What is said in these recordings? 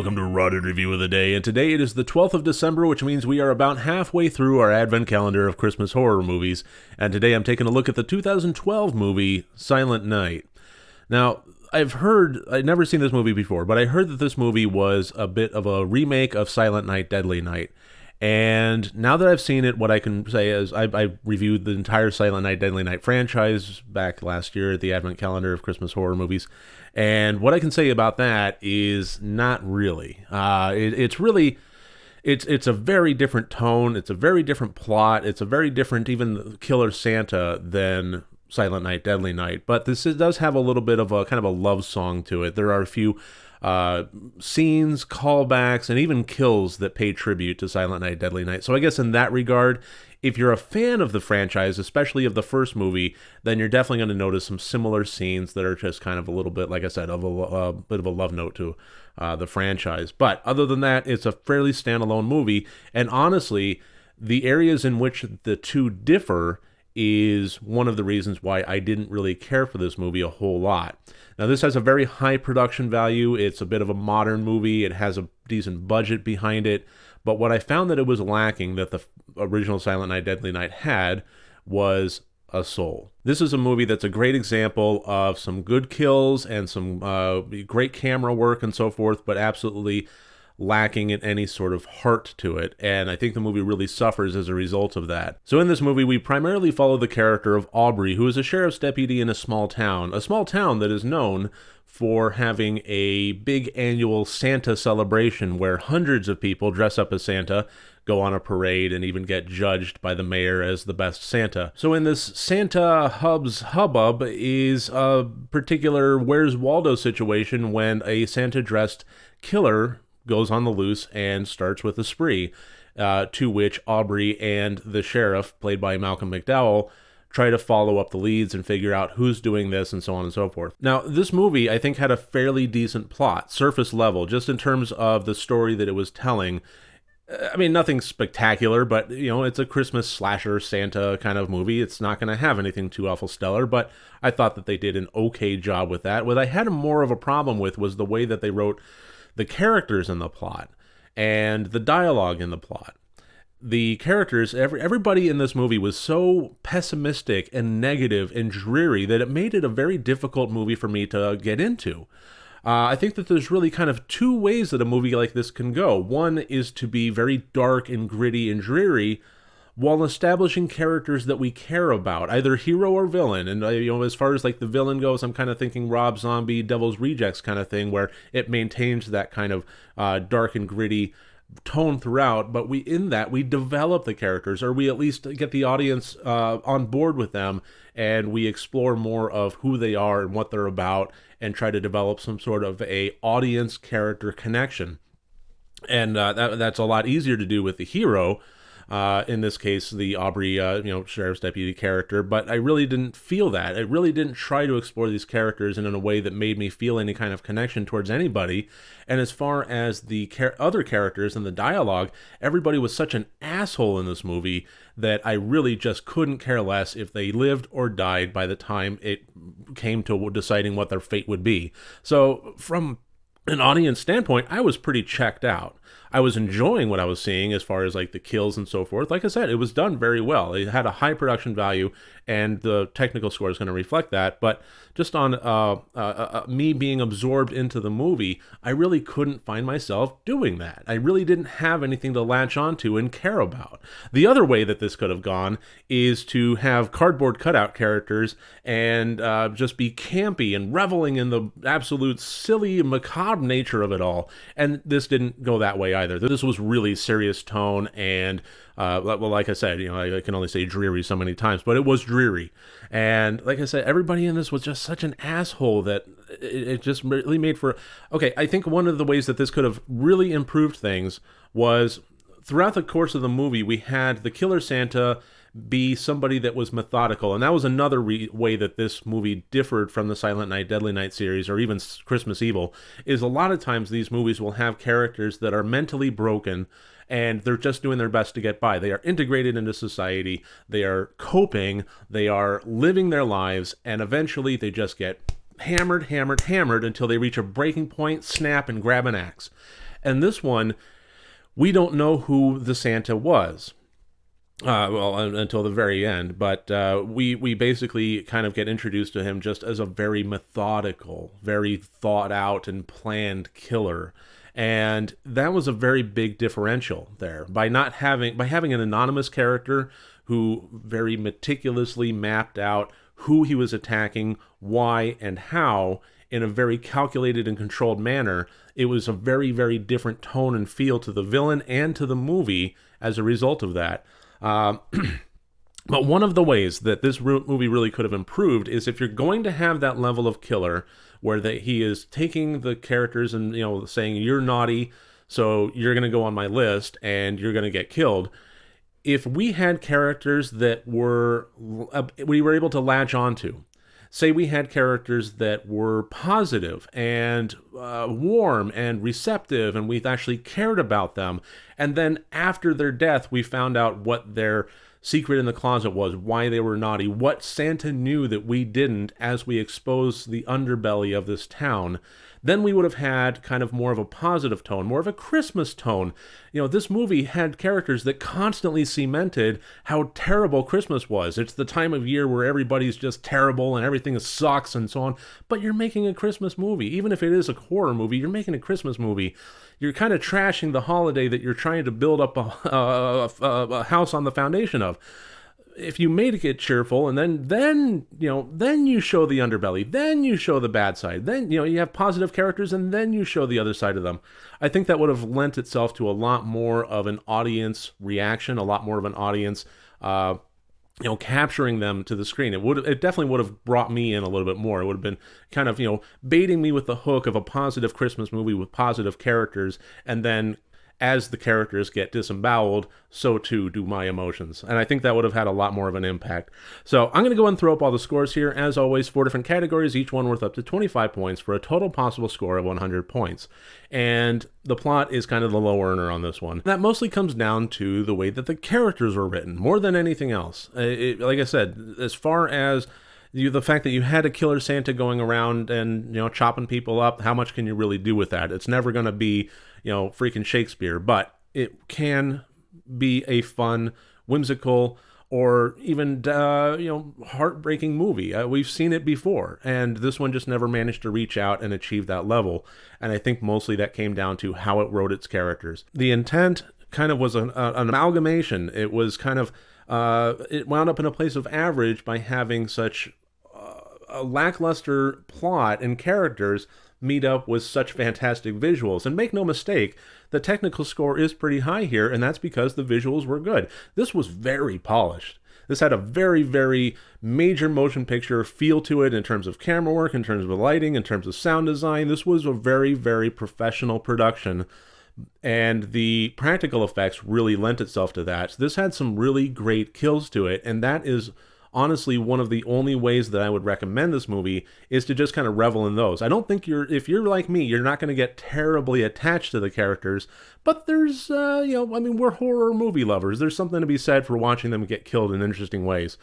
welcome to Rotted Review of the Day, and today it is the 12th of December, which means we are about halfway through our advent calendar of Christmas horror movies, and today I'm taking a look at the 2012 movie, Silent Night. Now, I'd never seen this movie before, but I heard that this movie was a bit of a remake of Silent Night, Deadly Night. And now that I've seen it, what I can say is I reviewed the entire Silent Night, Deadly Night franchise back last year at the Advent Calendar of Christmas Horror Movies. And what I can say about that is not really. It's a very different tone. It's a very different plot. It's a very different even Killer Santa than Silent Night, Deadly Night. But this does have a little bit of a kind of a love song to it. There are a few scenes, callbacks, and even kills that pay tribute to Silent Night, Deadly Night. So I guess in that regard, if you're a fan of the franchise, especially of the first movie, then you're definitely going to notice some similar scenes that are just kind of a little bit, like I said, of a bit of a love note to the franchise. But other than that, it's a fairly standalone movie, and honestly, the areas in which the two differ is one of the reasons why I didn't really care for this movie a whole lot. Now, this has a very high production value. It's a bit of a modern movie. It has a decent budget behind it. But what I found that it was lacking that the original Silent Night, Deadly Night had was a soul. This is a movie that's a great example of some good kills and some great camera work and so forth, but absolutely lacking in any sort of heart to it, and I think the movie really suffers as a result of that. So in this movie, we primarily follow the character of Aubrey, who is a sheriff's deputy in a small town that is known for having a big annual Santa celebration where hundreds of people dress up as Santa, go on a parade, and even get judged by the mayor as the best Santa. So in this Santa hubbub is a particular Where's Waldo situation when a Santa-dressed killer goes on the loose and starts with a spree, to which Aubrey and the sheriff, played by Malcolm McDowell, try to follow up the leads and figure out who's doing this and so on and so forth. Now, this movie, I think, had a fairly decent plot, surface level, just in terms of the story that it was telling. I mean, nothing spectacular, but, it's a Christmas slasher Santa kind of movie. It's not going to have anything too awful stellar, but I thought that they did an okay job with that. What I had more of a problem with was the way that they wrote the characters in the plot and the dialogue in the plot. The characters, everybody in this movie was so pessimistic and negative and dreary that it made it a very difficult movie for me to get into. I think that there's really kind of two ways that a movie like this can go. One is to be very dark and gritty and dreary, while establishing characters that we care about, either hero or villain. And, as far as like the villain goes, I'm kind of thinking Rob Zombie, Devil's Rejects kind of thing, where it maintains that kind of dark and gritty tone throughout, but we develop the characters, or we at least get the audience on board with them, and we explore more of who they are and what they're about, and try to develop some sort of a audience character connection. And that's a lot easier to do with the hero, in this case, the Aubrey, sheriff's deputy character, but I really didn't feel that. I really didn't try to explore these characters in a way that made me feel any kind of connection towards anybody. And as far as the other characters and the dialogue, everybody was such an asshole in this movie that I really just couldn't care less if they lived or died by the time it came to deciding what their fate would be. So from an audience standpoint, I was pretty checked out. I was enjoying what I was seeing as far as like the kills and so forth. Like I said, it was done very well. It had a high production value, and the technical score is going to reflect that. But just on me being absorbed into the movie, I really couldn't find myself doing that. I really didn't have anything to latch onto and care about. The other way that this could have gone is to have cardboard cutout characters and just be campy and reveling in the absolute silly, macabre nature of it all. And this didn't go that way either. This was really serious tone, and like I said, I can only say dreary so many times, but it was dreary. And like I said, everybody in this was just such an asshole that it just really made for... Okay, I think one of the ways that this could have really improved things was throughout the course of the movie, we had the Killer Santa be somebody that was methodical, and that was another way that this movie differed from the Silent Night, Deadly Night series, or even Christmas Evil, is a lot of times these movies will have characters that are mentally broken, and they're just doing their best to get by. They are integrated into society, they are coping, they are living their lives, and eventually they just get hammered until they reach a breaking point, snap, and grab an axe. And this one, we don't know who the Santa was. Well, until the very end, but we basically kind of get introduced to him just as a very methodical, very thought out and planned killer. And that was a very big differential there by having an anonymous character who very meticulously mapped out who he was attacking, why, and how in a very calculated and controlled manner. It was a very, very different tone and feel to the villain and to the movie as a result of that. But one of the ways that this movie really could have improved is if you're going to have that level of killer where he is taking the characters and, saying, you're naughty, so you're going to go on my list and you're going to get killed. If we had characters that we were able to latch onto, say we had characters that were positive and warm and receptive, and we actually cared about them, and then after their death, we found out what their secret in the closet was, why they were naughty, what Santa knew that we didn't as we exposed the underbelly of this town, then we would have had kind of more of a positive tone, more of a Christmas tone. This movie had characters that constantly cemented how terrible Christmas was. It's the time of year where everybody's just terrible and everything sucks and so on. But you're making a Christmas movie. Even if it is a horror movie, you're making a Christmas movie. You're kind of trashing the holiday that you're trying to build up a house on the foundation of. If you made it cheerful, and then you show the underbelly, then you show the bad side, then you have positive characters, and then you show the other side of them. I think that would have lent itself to a lot more of an audience reaction, a lot more of an audience, capturing them to the screen. It definitely would have brought me in a little bit more. It would have been kind of baiting me with the hook of a positive Christmas movie with positive characters, and then as the characters get disemboweled, so too do my emotions. And I think that would have had a lot more of an impact. So I'm going to go and throw up all the scores here. As always, 4 different categories, each one worth up to 25 points for a total possible score of 100 points. And the plot is kind of the low earner on this one. That mostly comes down to the way that the characters were written, more than anything else. Like I said, as far as the fact that you had a killer Santa going around and chopping people up, how much can you really do with that? It's never going to be freaking Shakespeare, but it can be a fun, whimsical, or even heartbreaking movie. We've seen it before, and this one just never managed to reach out and achieve that level. And I think mostly that came down to how it wrote its characters. The intent kind of was an amalgamation. It was kind of it wound up in a place of average by having such a lackluster plot and characters meet up with such fantastic visuals. And make no mistake, the technical score is pretty high here, and that's because the visuals were good. This was very polished. This had a very, very major motion picture feel to it in terms of camera work, in terms of lighting, in terms of sound design. This was a very, very professional production, and the practical effects really lent itself to that. So this had some really great kills to it, and that is honestly one of the only ways that I would recommend this movie is to just kind of revel in those. I don't think if you're like me, you're not going to get terribly attached to the characters, but there's, we're horror movie lovers. There's something to be said for watching them get killed in interesting ways.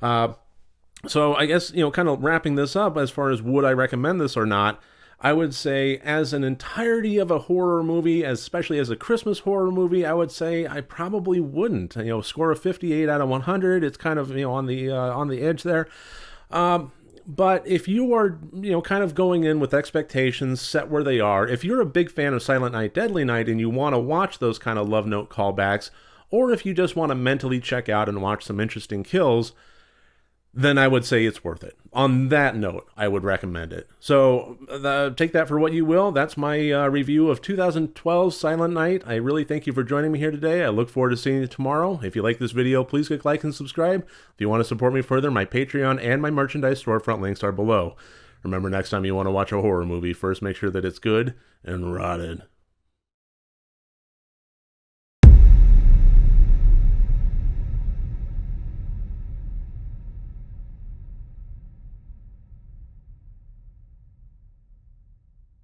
So I guess, kind of wrapping this up as far as would I recommend this or not, I would say as an entirety of a horror movie, especially as a Christmas horror movie, I would say I probably wouldn't. Score of 58 out of 100. It's kind of, on the edge there. But if you are, kind of going in with expectations set where they are, if you're a big fan of Silent Night, Deadly Night, and you want to watch those kind of Love Note callbacks, or if you just want to mentally check out and watch some interesting kills, then I would say it's worth it. On that note, I would recommend it. So take that for what you will. That's my review of 2012 Silent Night. I really thank you for joining me here today. I look forward to seeing you tomorrow. If you like this video, please click like and subscribe. If you want to support me further, my Patreon and my merchandise storefront links are below. Remember, next time you want to watch a horror movie, first make sure that it's good and rotted.